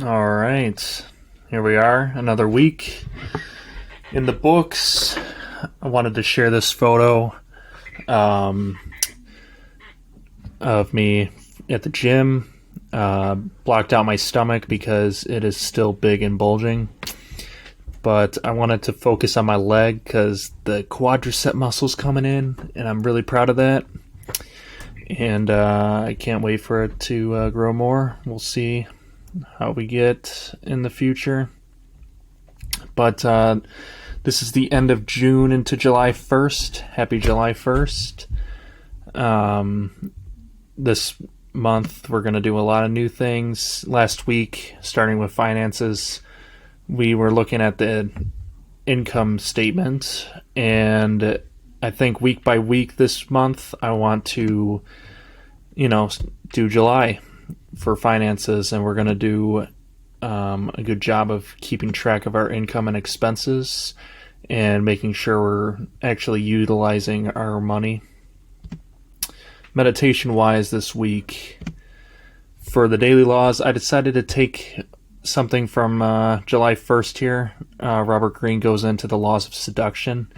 All right, here we are, another week in the books. I wanted to share this photo um, of me at the gym. Blocked out my stomach because it is still big and bulging. But I wanted to focus on my leg because the quadricep muscle's coming in, and I'm really proud of that. And I can't wait for it to grow more. We'll see how we get in the future. But this is the end of June into July 1st. Happy July 1st. This month we're going to do a lot of new things. Last week, starting with finances, we were looking at the income statement, and I think week by week this month I want to, do July for finances, and we're going to do a good job of keeping track of our income and expenses and making sure we're actually utilizing our money. Meditation wise this week, for the daily laws, I decided to take something from July 1st here. Robert Greene goes into the laws of seduction,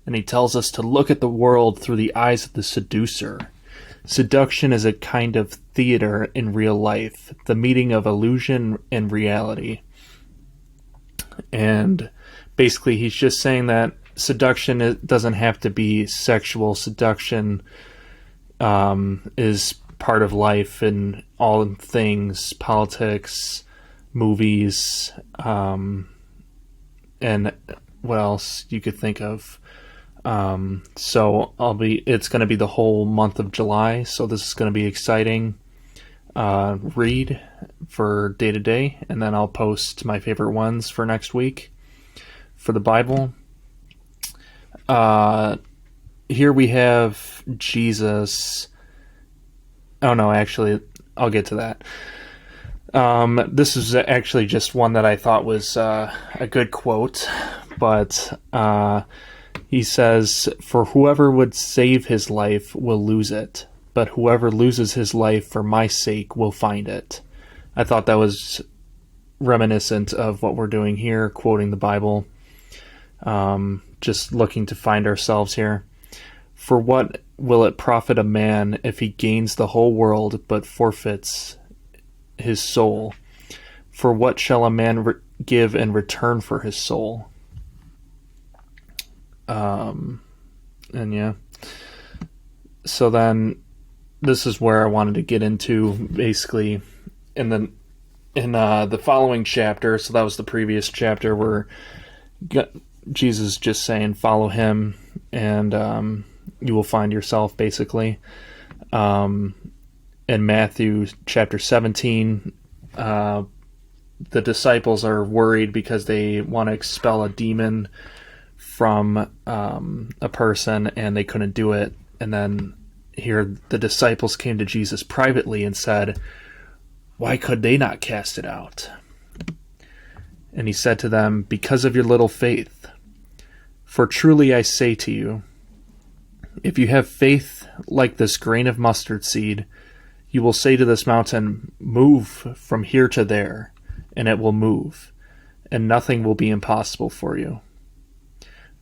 and he tells us to look at the world through the eyes of the seducer. Seduction is a kind of theater in real life, the meeting of illusion and reality. And basically he's just saying that seduction doesn't have to be sexual. Seduction is part of life in all things, politics, movies, and what else you could think of. So it's going to be the whole month of July. So this is going to be exciting. Read for day to day, and then I'll post my favorite ones for next week for the Bible. Here we have Jesus. Oh no, actually, I'll get to that. This is actually just one that I thought was a good quote, but he says, "For whoever would save his life will lose it, but whoever loses his life for my sake will find it." I thought that was reminiscent of what we're doing here, quoting the Bible, just looking to find ourselves here. "For what will it profit a man if he gains the whole world but forfeits his soul? For what shall a man give in return for his soul?" And yeah. So then this is where I wanted to get into, basically in the following chapter. So that was the previous chapter where Jesus just saying, follow him, and you will find yourself, basically. In Matthew chapter 17, the disciples are worried because they want to expel a demon from a person, and they couldn't do it. And then here the disciples came to Jesus privately and said, "Why could they not cast it out?" And he said to them, "Because of your little faith. For truly I say to you, if you have faith like this grain of mustard seed, you will say to this mountain, 'Move from here to there,' and it will move, and nothing will be impossible for you.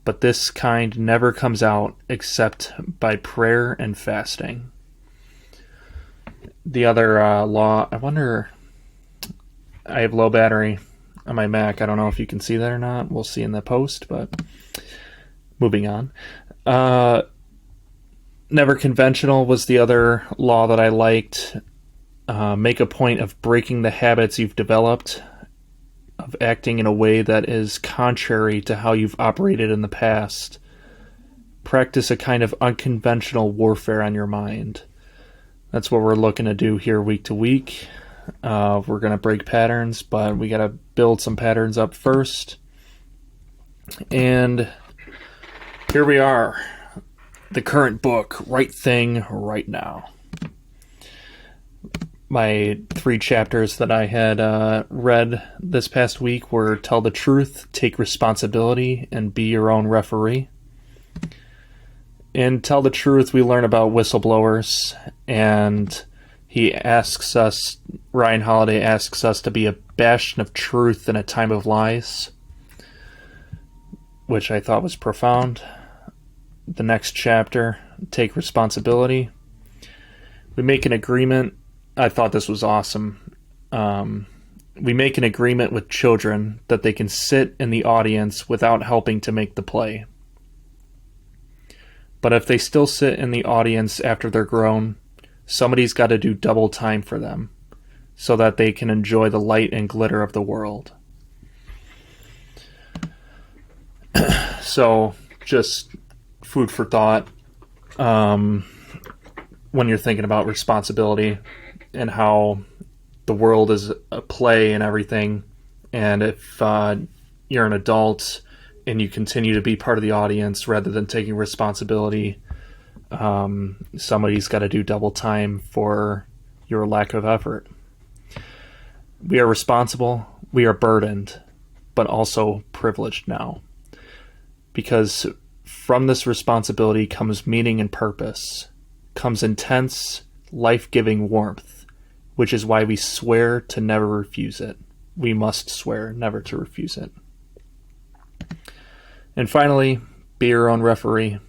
But this kind never comes out except by prayer and fasting." The other law, I wonder, I have low battery on my Mac. I don't know if you can see that or not. We'll see in the post, but moving on. Never conventional was the other law that I liked. Make a point of breaking the habits you've developed, of acting in a way that is contrary to how you've operated in the past. Practice a kind of unconventional warfare on your mind. That's what we're looking to do here week to week. We're going to break patterns, but we got to build some patterns up first. And here we are. The current book, Right Thing, Right Now. My 3 chapters that I had read this past week were Tell the Truth, Take Responsibility, and Be Your Own Referee. In Tell the Truth, we learn about whistleblowers, and Ryan Holiday asks us to be a bastion of truth in a time of lies, which I thought was profound. The next chapter, take responsibility. We make an agreement. I thought this was awesome. We make an agreement with children that they can sit in the audience without helping to make the play. But if they still sit in the audience after they're grown, somebody's got to do double time for them so that they can enjoy the light and glitter of the world. So, just food for thought when you're thinking about responsibility and how the world is a play and everything. And if you're an adult and you continue to be part of the audience rather than taking responsibility, somebody's got to do double time for your lack of effort. We are responsible, we are burdened, but also privileged now. Because from this responsibility comes meaning and purpose, comes intense, life-giving warmth, which is why we swear to never refuse it. We must swear never to refuse it. And finally, be your own referee.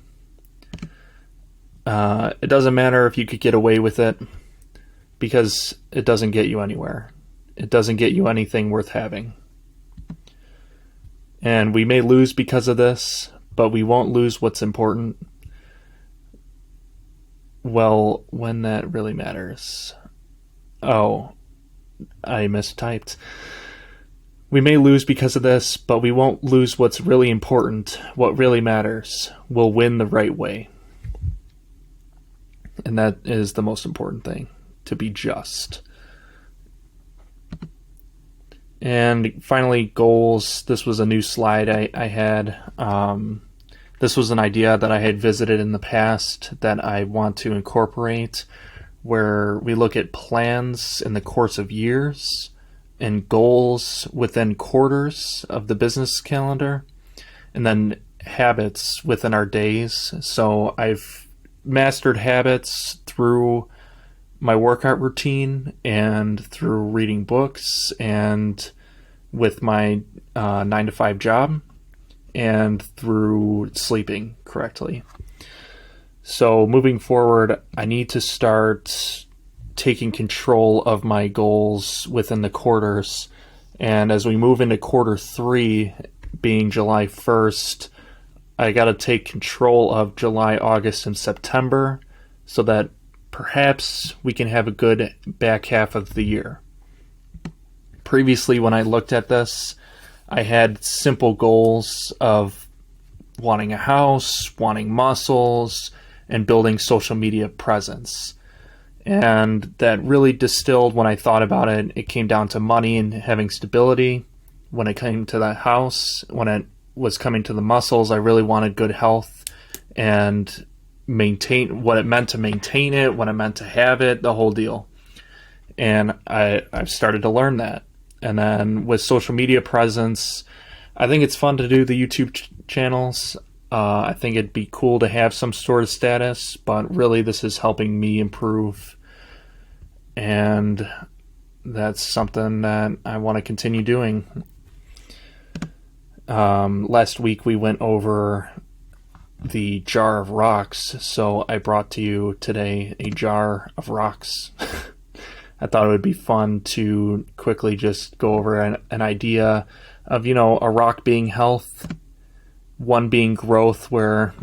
It doesn't matter if you could get away with it, because it doesn't get you anywhere. It doesn't get you anything worth having. And we may lose because of this, but we won't lose what's important. Well, when that really matters. Oh, I mistyped. We may lose because of this, but we won't lose what's really important, what really matters. We'll win the right way. And that is the most important thing, to be just. And finally, goals. This was a new slide I had. This was an idea that I had visited in the past that I want to incorporate, where we look at plans in the course of years and goals within quarters of the business calendar, and then habits within our days. So I've mastered habits through my workout routine and through reading books and with my 9-to-5 job and through sleeping correctly. So moving forward, I need to start taking control of my goals within the quarters. And as we move into quarter 3, being July 1st, I got to take control of July, August, and September so that perhaps we can have a good back half of the year. Previously, when I looked at this, I had simple goals of wanting a house, wanting muscles, and building social media presence. And that really distilled, when I thought about it, it came down to money and having stability. When it came to that house, when it was coming to the muscles, I really wanted good health and maintain what it meant to maintain it, what it meant to have it, the whole deal. And I've started to learn that. And then with social media presence, I think it's fun to do the YouTube channels. I think it'd be cool to have some sort of status, but really this is helping me improve. And that's something that I want to continue doing. Last week we went over the jar of rocks, so I brought to you today a jar of rocks. I thought it would be fun to quickly just go over an idea of, a rock being health, one being growth, where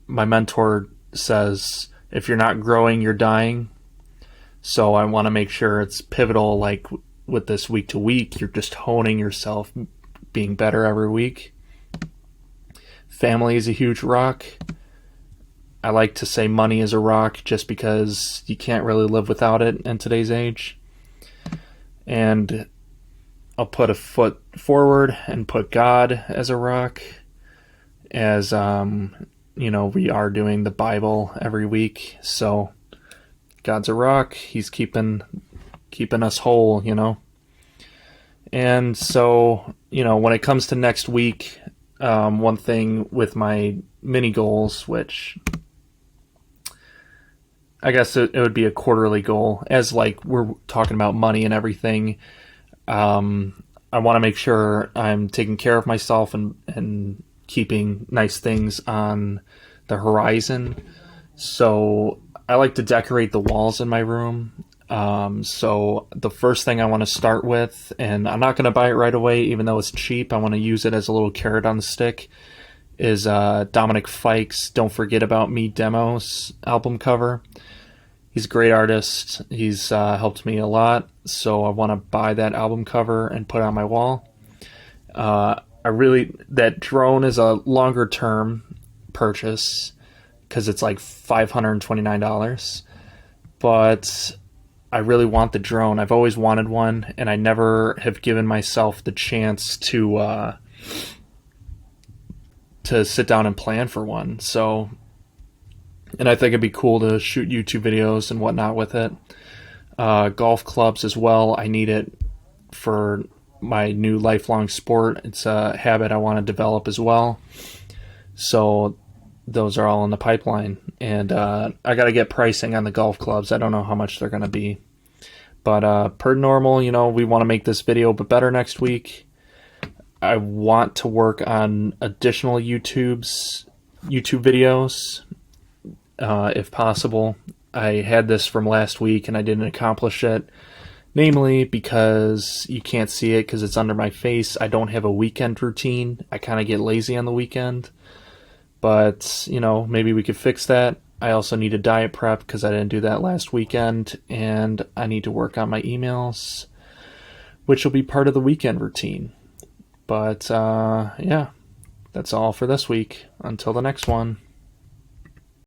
my mentor says, if you're not growing, you're dying. So I want to make sure it's pivotal, like with this week to week, you're just honing yourself, being better every week. Family is a huge rock. I like to say money is a rock just because you can't really live without it in today's age. And I'll put a foot forward and put God as a rock, as we are doing the Bible every week. So God's a rock. He's keeping us whole, And so, when it comes to next week, one thing with my mini goals, which I guess it would be a quarterly goal. As like we're talking about money and everything, I want to make sure I'm taking care of myself and keeping nice things on the horizon. So I like to decorate the walls in my room. So the first thing I want to start with, and I'm not going to buy it right away, even though it's cheap. I want to use it as a little carrot on the stick. Is Dominic Fike's "Don't Forget About Me" demos album cover. He's a great artist. He's helped me a lot, so I want to buy that album cover and put it on my wall. That drone is a longer term purchase because it's like $529, but I really want the drone. I've always wanted one, and I never have given myself the chance to sit down and plan for one. So, and I think it'd be cool to shoot YouTube videos and whatnot with it. Golf clubs as well. I need it for my new lifelong sport. It's a habit I want to develop as well. So those are all in the pipeline. And I got to get pricing on the golf clubs. I don't know how much they're going to be. But per normal, we want to make this video but better next week. I want to work on additional YouTube videos, if possible. I had this from last week and I didn't accomplish it, namely because you can't see it because it's under my face. I don't have a weekend routine. I kind of get lazy on the weekend, but maybe we could fix that. I also need a diet prep because I didn't do that last weekend, and I need to work on my emails, which will be part of the weekend routine. But yeah, that's all for this week. Until the next one.